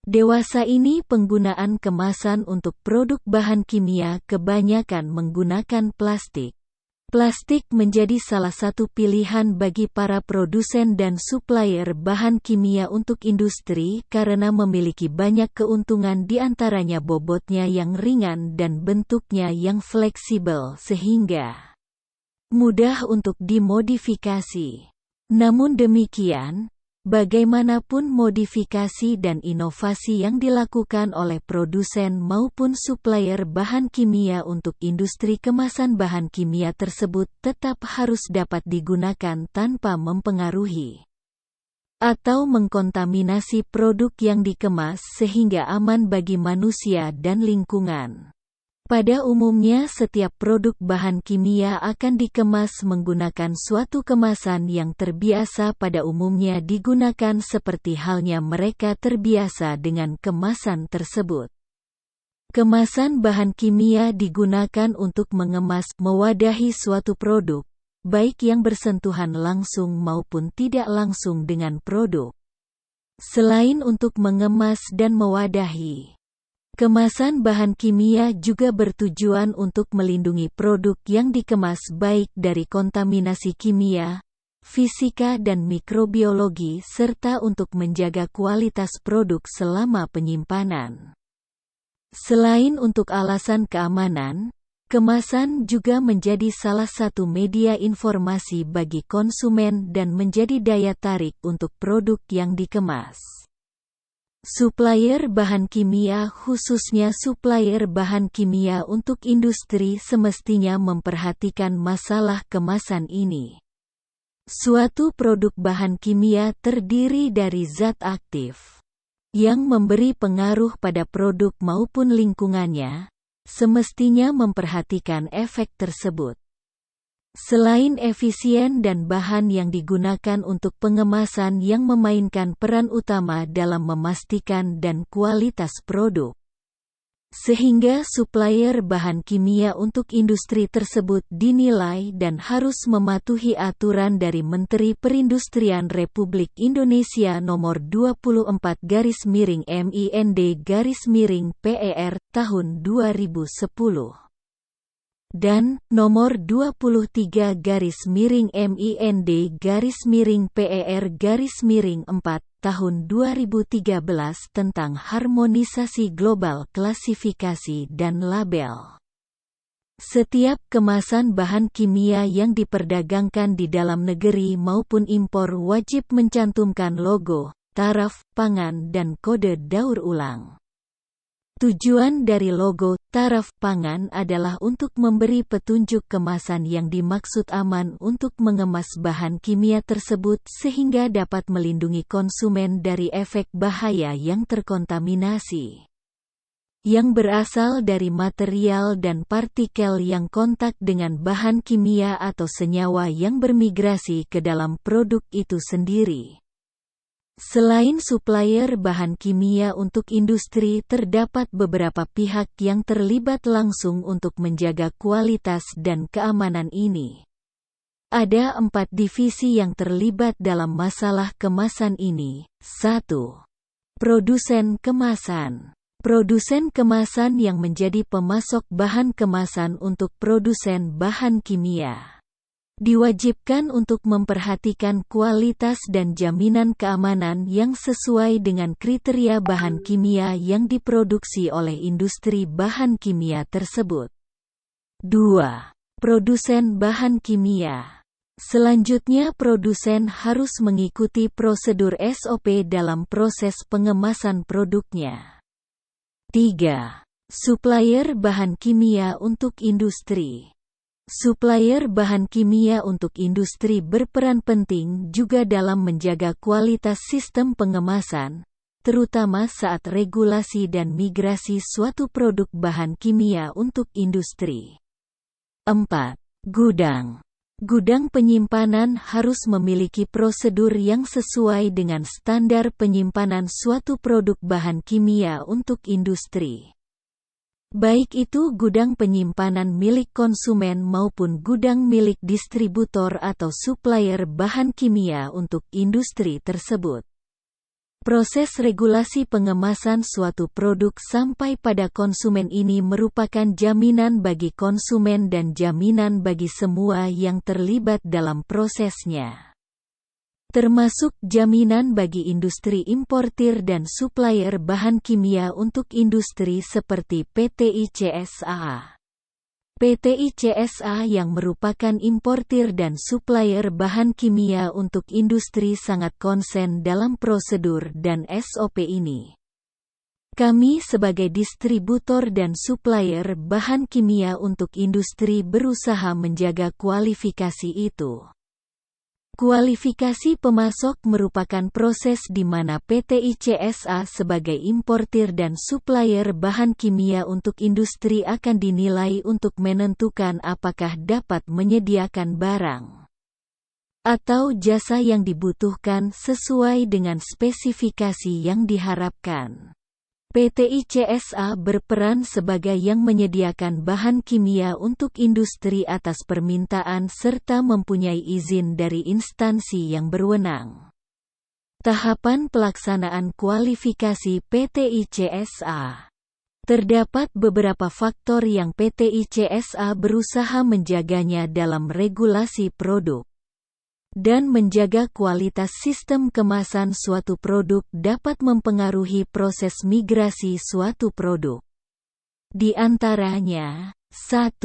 Dewasa ini penggunaan kemasan untuk produk bahan kimia kebanyakan menggunakan plastik. Plastik menjadi salah satu pilihan bagi para produsen dan supplier bahan kimia untuk industri karena memiliki banyak keuntungan, di antaranya bobotnya yang ringan dan bentuknya yang fleksibel sehingga mudah untuk dimodifikasi. Namun demikian, bagaimanapun modifikasi dan inovasi yang dilakukan oleh produsen maupun supplier bahan kimia untuk industri kemasan, bahan kimia tersebut tetap harus dapat digunakan tanpa mempengaruhi atau mengkontaminasi produk yang dikemas sehingga aman bagi manusia dan lingkungan. Pada umumnya setiap produk bahan kimia akan dikemas menggunakan suatu kemasan yang terbiasa pada umumnya digunakan, seperti halnya mereka terbiasa dengan kemasan tersebut. Kemasan bahan kimia digunakan untuk mengemas, mewadahi suatu produk, baik yang bersentuhan langsung maupun tidak langsung dengan produk. Selain untuk mengemas dan mewadahi, kemasan bahan kimia juga bertujuan untuk melindungi produk yang dikemas baik dari kontaminasi kimia, fisika dan mikrobiologi, serta untuk menjaga kualitas produk selama penyimpanan. Selain untuk alasan keamanan, kemasan juga menjadi salah satu media informasi bagi konsumen dan menjadi daya tarik untuk produk yang dikemas. Supplier bahan kimia, khususnya supplier bahan kimia untuk industri, semestinya memperhatikan masalah kemasan ini. Suatu produk bahan kimia terdiri dari zat aktif yang memberi pengaruh pada produk maupun lingkungannya, semestinya memperhatikan efek tersebut. Selain efisien dan bahan yang digunakan untuk pengemasan yang memainkan peran utama dalam memastikan dan kualitas produk, sehingga supplier bahan kimia untuk industri tersebut dinilai dan harus mematuhi aturan dari Menteri Perindustrian Republik Indonesia Nomor 24/MIND/PER Tahun 2010. Dan Nomor 23/MIND/PER/4 Tahun 2013 tentang harmonisasi global klasifikasi dan label. Setiap kemasan bahan kimia yang diperdagangkan di dalam negeri maupun impor wajib mencantumkan logo, taraf pangan dan kode daur ulang. Tujuan dari logo taraf pangan adalah untuk memberi petunjuk kemasan yang dimaksud aman untuk mengemas bahan kimia tersebut sehingga dapat melindungi konsumen dari efek bahaya yang terkontaminasi, yang berasal dari material dan partikel yang kontak dengan bahan kimia atau senyawa yang bermigrasi ke dalam produk itu sendiri. Selain supplier bahan kimia untuk industri, terdapat beberapa pihak yang terlibat langsung untuk menjaga kualitas dan keamanan ini. Ada 4 divisi yang terlibat dalam masalah kemasan ini. 1. Produsen kemasan. Produsen kemasan yang menjadi pemasok bahan kemasan untuk produsen bahan kimia diwajibkan untuk memperhatikan kualitas dan jaminan keamanan yang sesuai dengan kriteria bahan kimia yang diproduksi oleh industri bahan kimia tersebut. 2. Produsen bahan kimia. Selanjutnya, produsen harus mengikuti prosedur SOP dalam proses pengemasan produknya. 3. Supplier bahan kimia untuk industri. Supplier bahan kimia untuk industri berperan penting juga dalam menjaga kualitas sistem pengemasan, terutama saat regulasi dan migrasi suatu produk bahan kimia untuk industri. 4. Gudang. Gudang penyimpanan harus memiliki prosedur yang sesuai dengan standar penyimpanan suatu produk bahan kimia untuk industri. Baik itu gudang penyimpanan milik konsumen maupun gudang milik distributor atau supplier bahan kimia untuk industri tersebut. Proses regulasi pengemasan suatu produk sampai pada konsumen ini merupakan jaminan bagi konsumen dan jaminan bagi semua yang terlibat dalam prosesnya. Termasuk jaminan bagi industri importir dan supplier bahan kimia untuk industri seperti PT ICSA. PT ICSA yang merupakan importir dan supplier bahan kimia untuk industri sangat konsen dalam prosedur dan SOP ini. Kami sebagai distributor dan supplier bahan kimia untuk industri berusaha menjaga kualifikasi itu. Kualifikasi pemasok merupakan proses di mana PT ICSA sebagai importir dan supplier bahan kimia untuk industri akan dinilai untuk menentukan apakah dapat menyediakan barang atau jasa yang dibutuhkan sesuai dengan spesifikasi yang diharapkan. PT ICSA berperan sebagai yang menyediakan bahan kimia untuk industri atas permintaan serta mempunyai izin dari instansi yang berwenang. Tahapan pelaksanaan kualifikasi PT ICSA. Terdapat beberapa faktor yang PT ICSA berusaha menjaganya dalam regulasi produk dan menjaga kualitas sistem kemasan suatu produk dapat mempengaruhi proses migrasi suatu produk. Di antaranya, 1.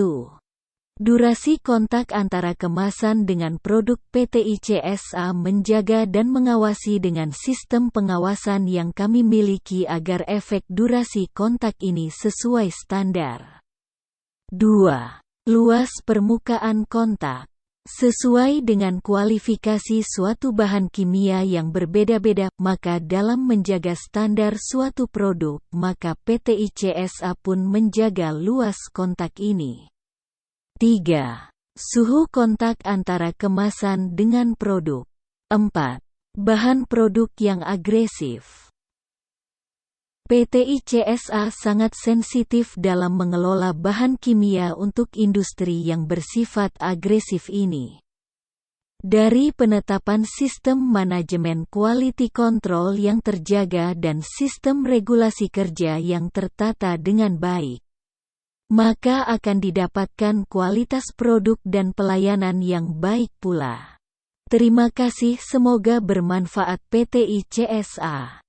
Durasi kontak antara kemasan dengan produk. PT ICSA menjaga dan mengawasi dengan sistem pengawasan yang kami miliki agar efek durasi kontak ini sesuai standar. 2. Luas permukaan kontak. Sesuai dengan kualifikasi suatu bahan kimia yang berbeda-beda, maka dalam menjaga standar suatu produk, maka PT ICSA pun menjaga luas kontak ini. 3. Suhu kontak antara kemasan dengan produk. 4. Bahan produk yang agresif. PT ICSA sangat sensitif dalam mengelola bahan kimia untuk industri yang bersifat agresif ini. Dari penetapan sistem manajemen quality control yang terjaga dan sistem regulasi kerja yang tertata dengan baik, maka akan didapatkan kualitas produk dan pelayanan yang baik pula. Terima kasih, semoga bermanfaat. PT ICSA.